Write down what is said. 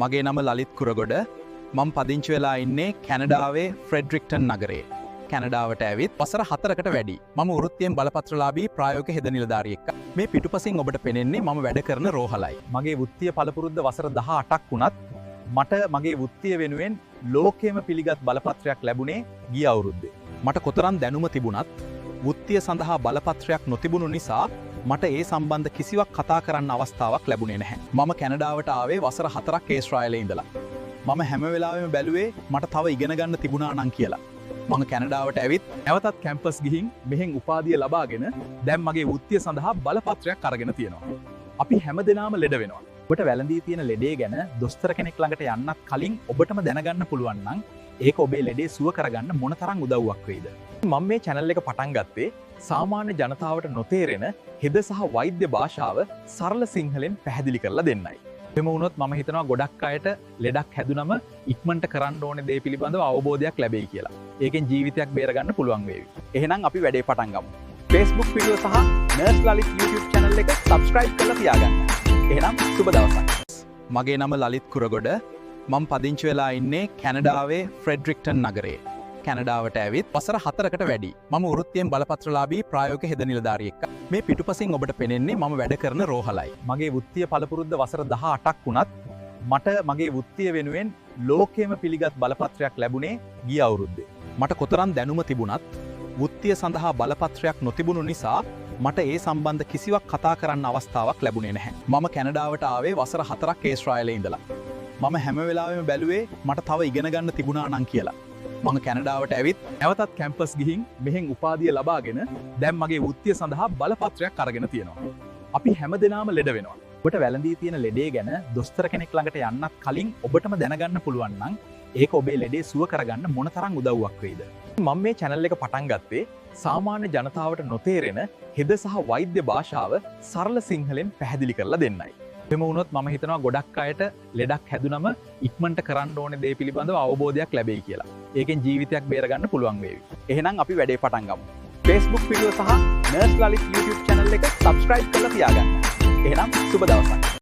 මගේ නම ලලිත් කුරගොඩ මම පදිංචි වෙලා ඉන්නේ කැනඩාවේ ෆ්‍රෙඩරික්ටන් නගරේ. කැනඩාවට ඇවිත් වසර 4කට වැඩි. මම වෘත්තියෙන් බලපත්‍රලාභී ප්‍රායෝගික හෙද නිලධාරියෙක්. මේ පිටුපසින් ඔබට පෙනෙන්නේ මම වැඩ කරන රෝහලයි. මගේ වෘත්තීය පළපුරුද්ද වසර 18ක් වුණත් මට මගේ වෘත්තිය වෙනුවෙන් ලෝකයේම පිළිගත් බලපත්‍රයක් ලැබුණේ ගිය අවුරුද්දේ. මට කොතරම් දැනුම තිබුණත් වෘත්තිය සඳහා බලපත්‍රයක් නොතිබුණු නිසා මට ඒ සම්බන්ධ කිසිවක් කතා කරන්න අවස්ථාවක් ලැබුණේ නැහැ. මම කැනඩාවට ආවේ වසර 4ක් ඊශ්‍රායලයේ ඉඳලා. මම හැම වෙලාවෙම බැලුවේ මට තව ඉගෙන ගන්න තිබුණා නම් කියලා. මම කැනඩාවට ඇවිත් නැවතත් කැම්පස් ගිහින් මෙහෙන් උපාධිය ලබාගෙන දැන් මගේ වෘත්තිය සඳහා බලපත්‍රයක් අරගෙන තියෙනවා. අපි හැමදෙනාම ලෙඩ වෙනවා. ඔබට වැළඳී තියෙන ලෙඩේ ගැන දොස්තර කෙනෙක් ළඟට යන්නත් කලින් ඔබටම දැනගන්න පුළුවන් නම් ඒක ඔබේ ලෙඩේ සුව කරගන්න මොන තරම් උදව්වක් වෙයිද? මම මේ channel එක පටන් ගත්තේ සාමාන්‍ය ජනතාවට නොතේරෙන හෙද සහ වෛද්‍ය භාෂාව සරල සිංහලෙන් පැහැදිලි කරලා දෙන්නයි. එම වුණොත් මම හිතනවා ගොඩක් අයට ලෙඩක් හැදුනම ඉක්මනට කරන්න ඕනේ දේ පිළිබඳව අවබෝධයක් ලැබෙයි කියලා. ඒකෙන් ජීවිතයක් බේරගන්න පුළුවන් වේවි. එහෙනම් අපි වැඩේ පටන් ගමු. Facebook වීඩියෝ සහ නර්ස් ලලිත් YouTube channel එක subscribe කරලා තියාගන්න. එහෙනම් සුබ දවසක්. මගේ නම ලලිත් කුරගොඩ. මම පදිංචි වෙලා ඉන්නේ කැනඩාවේ ෆ්‍රෙඩරික්ටන් නගරේ. කැනඩාවට ඇවිත් වසර 4කට වැඩි. මම වෘත්තියෙන් බලපත්‍රලාභී ප්‍රායෝගික හෙද නිලධාරියෙක්. මේ පිටුපසින් ඔබට පෙනෙන්නේ මම වැඩ කරන රෝහලයි. මගේ වෘත්තීය පළපුරුද්ද වසර 18ක් වුණත් මට මගේ වෘත්තිය වෙනුවෙන් ලෝකයේම පිළිගත් බලපත්‍රයක් ලැබුණේ ගිය අවුරුද්දේ. මට කොතරම් දැනුම තිබුණත් වෘත්තිය සඳහා බලපත්‍රයක් නොතිබුණු නිසා මට ඒ සම්බන්ධ කිසිවක් කතා කරන්න අවස්ථාවක් ලැබුණේ නැහැ. මම කැනඩාවට ආවේ වසර 4ක් ඊශ්‍රායලයේ ඉඳලා. මම හැම වෙලාවෙම බැලුවේ මට තව ඉගෙන ගන්න තිබුණා නම් කියලා. මම කැනඩාවට ඇවිත් නැවතත් කැම්පස් ගිහින් මෙහෙන් උපාධිය ලබාගෙන දැන් මගේ වෘත්තිය සඳහා බලපත්‍රයක් අරගෙන තියෙනවා. අපි හැමදෙනාම ලෙඩ වෙනවා. ඔබට වැළඳී තියෙන ලෙඩේ ගැන දොස්තර කෙනෙක් ළඟට යන්නත් කලින් ඔබටම දැනගන්න පුළුවන් නම් ඒක ඔබේ ලෙඩේ සුව කරගන්න මොන තරම් උදව්වක් වෙයිද? මම මේ channel එක පටන් ගත්තේ සාමාන්‍ය ජනතාවට නොතේරෙන හෙද සහ වෛද්‍ය භාෂාව සරල සිංහලෙන් පැහැදිලි කරලා දෙන්නයි. එම වුණොත් මම හිතනවා ගොඩක් අයට ලෙඩක් හැදුනම ඉක්මනට කරන්න ඕනේ දේ පිළිබඳව අවබෝධයක් ලැබෙයි කියලා. ඒකෙන් ජීවිතයක් බේරගන්න පුළුවන් වේවි. එහෙනම් අපි වැඩේ පටන් ගමු. Facebook වීඩියෝ සහ නර්ස් ලලිත් YouTube channel එක subscribe කරලා තියාගන්න. එහෙනම් සුබ දවසක්.